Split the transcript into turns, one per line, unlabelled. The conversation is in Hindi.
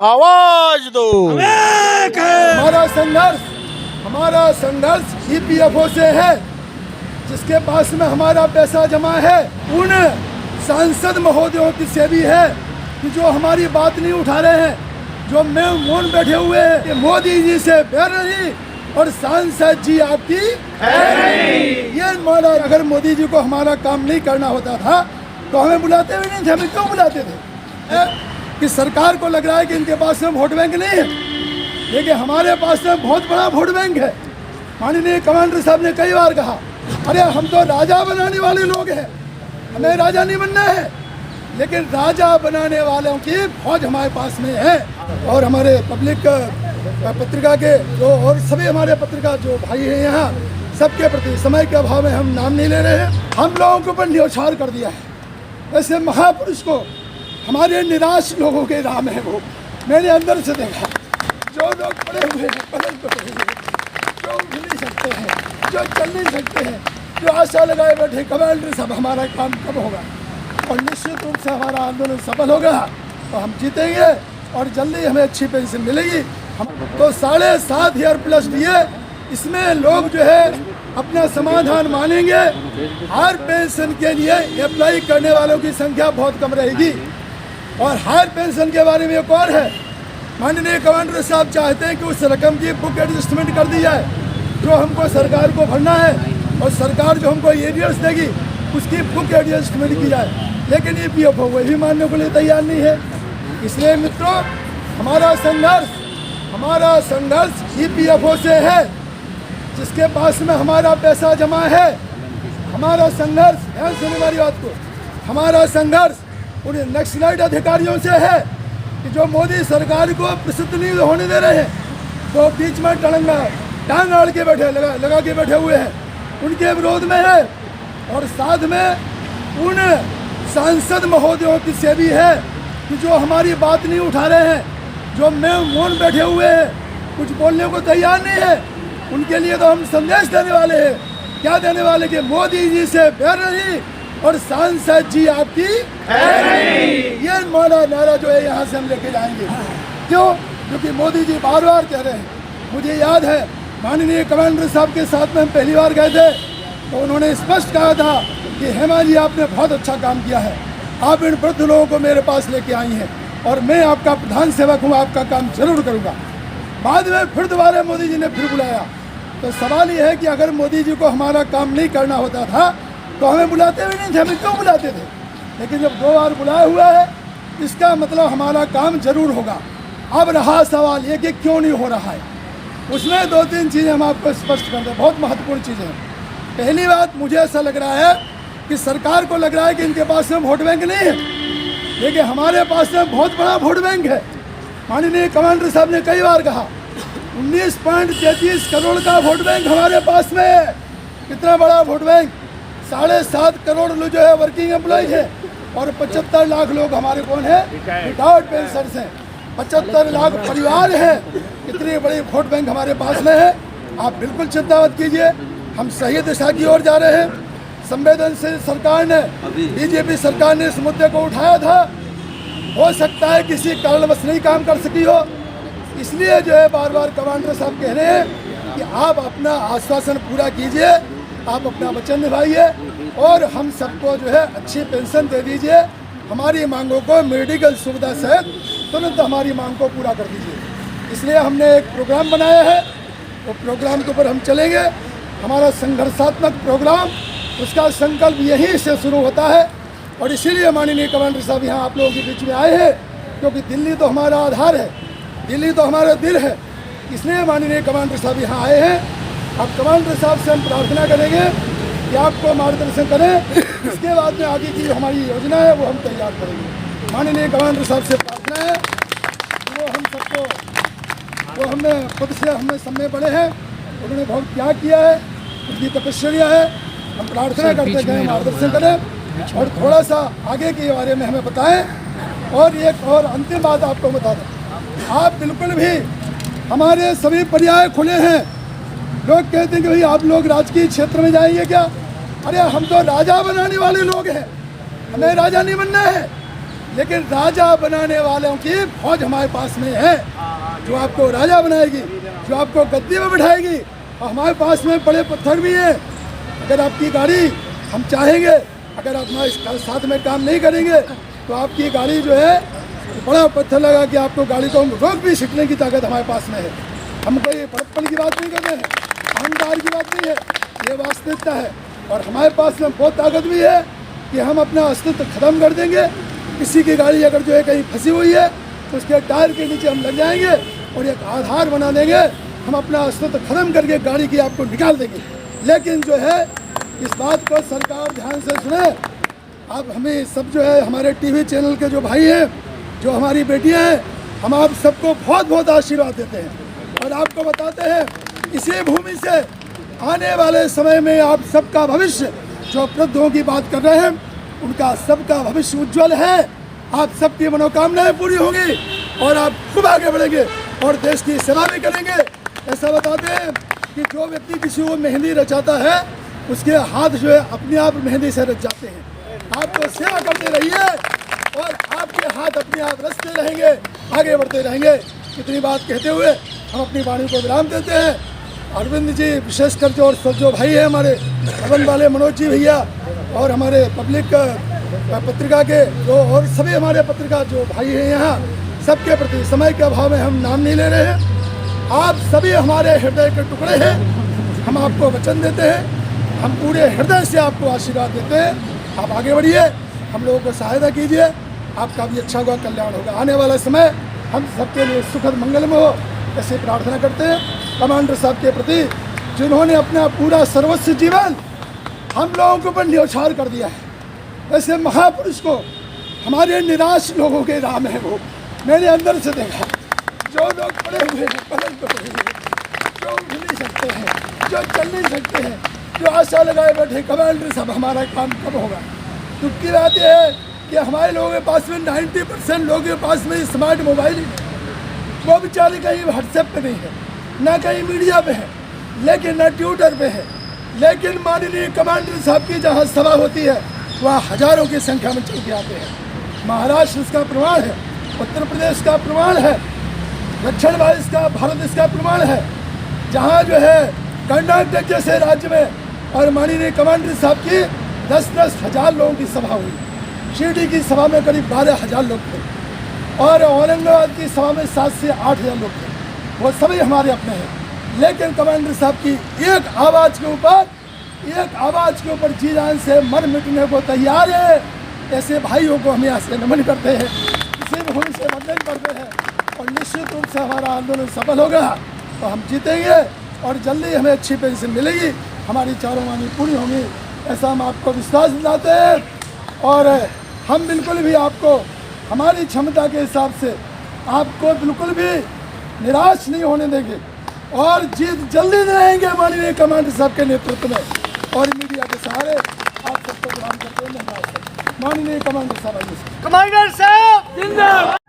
आवाज दो।
हमारा संघर्ष ईपीएफओ से है, जिसके पास में हमारा पैसा जमा है। उन सांसद महोदयों की से भी है कि जो हमारी बात नहीं उठा रहे हैं, जो मौन बैठे हुए हैं कि मोदी जी से बैर नहीं और सांसद जी आपकी है नहीं। ये माना, अगर मोदी जी को हमारा काम नहीं करना होता था तो हमें बुलाते भी नहीं थे। हमें क्यों बुलाते थे? कि सरकार को लग रहा है कि इनके पास में वोट बैंक नहीं है, लेकिन हमारे पास में बहुत बड़ा वोट बैंक है। माननीय कमांडर साहब ने कई बार कहा, अरे हम तो राजा बनाने वाले लोग हैं, हमें राजा नहीं बनना है, लेकिन राजा बनाने वालों की फौज हमारे पास में है। और हमारे पब्लिक पत्रिका के जो और सभी हमारे पत्रिका जो भाई हैं यहाँ, सबके प्रति समय के अभाव में हम नाम नहीं ले रहे हैं। हम लोगों के ऊपर न्यौछावर कर दिया है। ऐसे महापुरुष को हमारे निराश लोगों के राम है वो। मैंने अंदर से देखा, जो लोग पड़े हुए हैं, पलंग पे पड़े हुए, जो उठ नहीं सकते हैं, जो चल नहीं सकते हैं, जो आशा लगाए बैठे कमांडर साहब हमारा काम कब होगा। और निश्चित रूप से हमारा आंदोलन सफल होगा तो हम जीतेंगे और जल्दी हमें अच्छी पेंशन मिलेगी। हम तो 7.5 प्लस दिए, इसमें लोग जो है अपना समाधान मानेंगे। हर पेंशन के लिए अप्लाई करने वालों की संख्या बहुत कम रहेगी। और हायर पेंशन के बारे में एक और है, माननीय कमांडर साहब चाहते हैं कि उस रकम की बुक एडजस्टमेंट कर दी जाए जो हमको सरकार को भरना है, और सरकार जो हमको एरियर्स देगी उसकी बुक एडजस्टमेंट की जाए। लेकिन ईपीएफओ वही भी मानने के लिए तैयार नहीं है। इसलिए मित्रों, हमारा संघर्ष ईपीएफओ से है, जिसके पास में हमारा पैसा जमा है। हमारा संघर्ष, ध्यान सुनने वाली बात को, हमारा संघर्ष उन नक्सलाइट अधिकारियों से है कि जो मोदी सरकार को प्रसिद्ध नहीं होने दे रहे हैं, वो बीच में टांग आड़ के बैठे लगा के बैठे हुए हैं, उनके विरोध में है। और साथ में उन सांसद महोदयों की से भी है कि जो हमारी बात नहीं उठा रहे हैं, जो मौन बैठे हुए हैं, कुछ बोलने को तैयार नहीं है। उनके लिए तो हम संदेश देने वाले हैं। क्या देने वाले? कि मोदी जी से बैर नहीं और सांसद जी आपकी है नहीं। ये नारा जो है यहाँ से हम लेके जाएंगे। क्यों? क्योंकि मोदी जी बार बार कह रहे हैं। मुझे याद है माननीय कमांडर साहब के साथ में हम पहली बार गए थे तो उन्होंने स्पष्ट कहा था कि हेमा जी आपने बहुत अच्छा काम किया है, आप इन वृद्ध लोगों को मेरे पास लेके आई हैं और मैं आपका प्रधान सेवक हूँ, आपका काम जरूर करूँगा। बाद में फिर दोबारा मोदी जी ने फिर बुलाया। तो सवाल ये है कि अगर मोदी जी को हमारा काम नहीं करना होता था तो हमें बुलाते भी नहीं थे। हमें क्यों बुलाते थे? लेकिन जब 2 बार बुलाया हुआ है, इसका मतलब हमारा काम जरूर होगा। अब रहा सवाल ये कि क्यों नहीं हो रहा है, उसमें 2-3 चीज़ें हम आपको स्पष्ट कर दें, बहुत महत्वपूर्ण चीज़ें हैं। पहली बात, मुझे ऐसा लग रहा है कि सरकार को लग रहा है कि इनके पास में वोट बैंक नहीं है, लेकिन हमारे पास में बहुत बड़ा वोट बैंक है। माननीय कमांडर साहब ने कई बार कहा, 19.33 करोड़ का वोट बैंक हमारे पास में है। कितना बड़ा वोट बैंक! 7.5 करोड़ लोग जो है वर्किंग एम्प्लॉयज है और 75 लाख लोग हमारे कौन है? रिटायर्ड पेंशनर्स हैं। 75 लाख परिवार है। इतनी बड़ी वोट बैंक हमारे पास में है। आप बिल्कुल चिंता मत कीजिए, हम सही दिशा की ओर जा रहे हैं। संवेदनशील सरकार ने, बीजेपी सरकार ने इस मुद्दे को उठाया था, हो सकता है किसी कारणवश नहीं काम कर सकी हो, इसलिए जो है बार बार कमांडर साहब कह रहे हैं कि आप अपना आश्वासन पूरा कीजिए, आप अपना वचन निभाइए और हम सबको जो है अच्छी पेंशन दे दीजिए। हमारी मांगों को मेडिकल सुविधा सहित तुरंत हमारी मांग को पूरा कर दीजिए। इसलिए हमने एक प्रोग्राम बनाया है, वो प्रोग्राम के ऊपर हम चलेंगे। हमारा संघर्षात्मक प्रोग्राम, उसका संकल्प यहीं से शुरू होता है। और इसीलिए माननीय कमांडर साहब यहाँ आप लोगों के बीच में आए हैं, क्योंकि दिल्ली तो हमारा आधार है, दिल्ली तो हमारा दिल है। इसलिए माननीय कमांडर साहब यहाँ आए हैं। अब कमांडर साहब से हम प्रार्थना करेंगे कि आपको मार्गदर्शन करें। इसके बाद में आगे की जो हमारी योजना है वो हम तैयार करेंगे। माननीय कमांडर साहब से प्रार्थना है कि वो हम सबको, वो हमने खुद से हमें समय पड़े हैं, उन्होंने बहुत त्याग किया है, उनकी तपस्या है। हम प्रार्थना करते हैं मार्गदर्शन करें और थोड़ा सा आगे के बारे में हमें बताएं। और एक और अंतिम बात आपको बता दें, आप बिल्कुल भी, हमारे सभी पर्याय खुले हैं। लोग कहते हैं कि भाई आप लोग राजकीय क्षेत्र में जाएंगे क्या? अरे हम तो राजा बनाने वाले लोग हैं, हमें राजा नहीं बनना है, लेकिन राजा बनाने वालों की फौज हमारे पास में है, जो आपको राजा बनाएगी, जो आपको गद्दी में बिठाएगी। और हमारे पास में बड़े पत्थर भी हैं। अगर आपकी गाड़ी, हम चाहेंगे, अगर आप हमारे साथ में काम नहीं करेंगे तो आपकी गाड़ी जो है बड़ा पत्थर लगा कि आपको गाड़ी को रोक भी सकने की ताकत हमारे पास में है। हम कोई बड़प्पन की बात नहीं कर रहे हैं, अहंकार की बात नहीं है, ये वास्तविकता है। और हमारे पास में बहुत ताकत भी है कि हम अपना अस्तित्व खत्म कर देंगे। किसी की गाड़ी अगर जो है कहीं फंसी हुई है तो उसके टायर के नीचे हम लग जाएंगे और एक आधार बना देंगे, हम अपना अस्तित्व खत्म करके गाड़ी की आपको निकाल देंगे। लेकिन जो है इस बात को सरकार ध्यान से सुने। आप हमें सब जो है हमारे टीवी चैनल के जो भाई हैं, जो हमारी बेटियां हैं, हम आप सबको बहुत बहुत आशीर्वाद देते हैं और आपको बताते हैं इसी भूमि से आने वाले समय में आप सबका भविष्य, जो वृद्धों की बात कर रहे हैं, उनका सबका भविष्य उज्जवल है। आप सबकी मनोकामनाएं पूरी होंगी और आप खूब आगे बढ़ेंगे और देश की सेवा भी करेंगे। ऐसा बताते हैं कि जो व्यक्ति किसी को मेहंदी रचाता है उसके हाथ जो है अपने आप मेहंदी से रच जाते हैं। आप तो सेवा करते रहिए और आपके हाथ अपने आप रचते रहेंगे, आगे बढ़ते रहेंगे। इतनी बात कहते हुए हम अपनी वाणी को विराम देते हैं। अरविंद जी विशेषकर जो भाई हैं हमारे भवन वाले मनोज जी भैया और हमारे पब्लिक पत्रिका के जो और सभी हमारे पत्रिका जो भाई हैं यहाँ, सबके प्रति समय के अभाव में हम नाम नहीं ले रहे हैं। आप सभी हमारे हृदय के टुकड़े हैं। हम आपको वचन देते हैं, हम पूरे हृदय से आपको आशीर्वाद देते हैं। आप आगे बढ़िए, हम लोगों को सहायता कीजिए, आपका भी अच्छा होगा, कल्याण होगा। आने वाला समय हम सबके लिए सुखद मंगलमय हो, ऐसे प्रार्थना करते हैं। कमांडर साहब के प्रति जिन्होंने अपना पूरा सर्वस्व जीवन हम लोगों के ऊपर न्यौछावर कर दिया है, ऐसे महापुरुष को हमारे निराश लोगों के राम है। वो मैंने अंदर से देखा, जो लोग पड़े हुए हैं, पलंग पर पड़े हुए, जो उठ नहीं सकते हैं, जो चल नहीं सकते हैं, जो आशा लगाए बैठे कमांडर साहब हमारा काम कब होगा। दुख की बात यह है कि हमारे लोगों के पास में 90% लोगों के पास में स्मार्ट मोबाइल ही है। वो बेचारे कहीं व्हाट्सएप पे नहीं है, ना कहीं मीडिया पे है, लेकिन ना ट्विटर पे है। लेकिन माननीय कमांडर साहब की जहाँ सभा होती है वहाँ हजारों की संख्या में चल के आते हैं। महाराष्ट्र इसका प्रमाण है, उत्तर प्रदेश का प्रमाण है, दक्षिण भारत इसका प्रमाण है। जहाँ जो है कर्नाटक जैसे राज्य में और माननीय कमांडर साहब की 10-10 हज़ार लोगों की सभा हुई। शिरडी की सभा में करीब 12,000 लोग थे और औरंगाबाद की सभा में 7 से 8,000 लोग थे। वो सभी हमारे अपने हैं। लेकिन कमांडर साहब की एक आवाज़ के ऊपर जी जान से मर मिटने को तैयार है। ऐसे भाइयों को हम यहाँ से नमन करते हैं, इसी भूमि से वंदन करते हैं और निश्चित रूप से हमारा आंदोलन सफल होगा तो हम जीतेंगे और जल्दी हमें अच्छी पेंशन मिलेगी, हमारी चारों मांगी पूरी होंगी, ऐसा हम आपको विश्वास दिलाते हैं। और हम बिल्कुल भी आपको हमारी क्षमता के हिसाब से आपको बिल्कुल भी निराश नहीं होने देंगे और जीत जल्दी दिलाएंगे माननीय कमांडर साहब के नेतृत्व में। और मीडिया के सहारे आप सबको प्रणाम करते हैं। माननीय कमांडर साहब,
कमांडर साहब जिंदाबाद।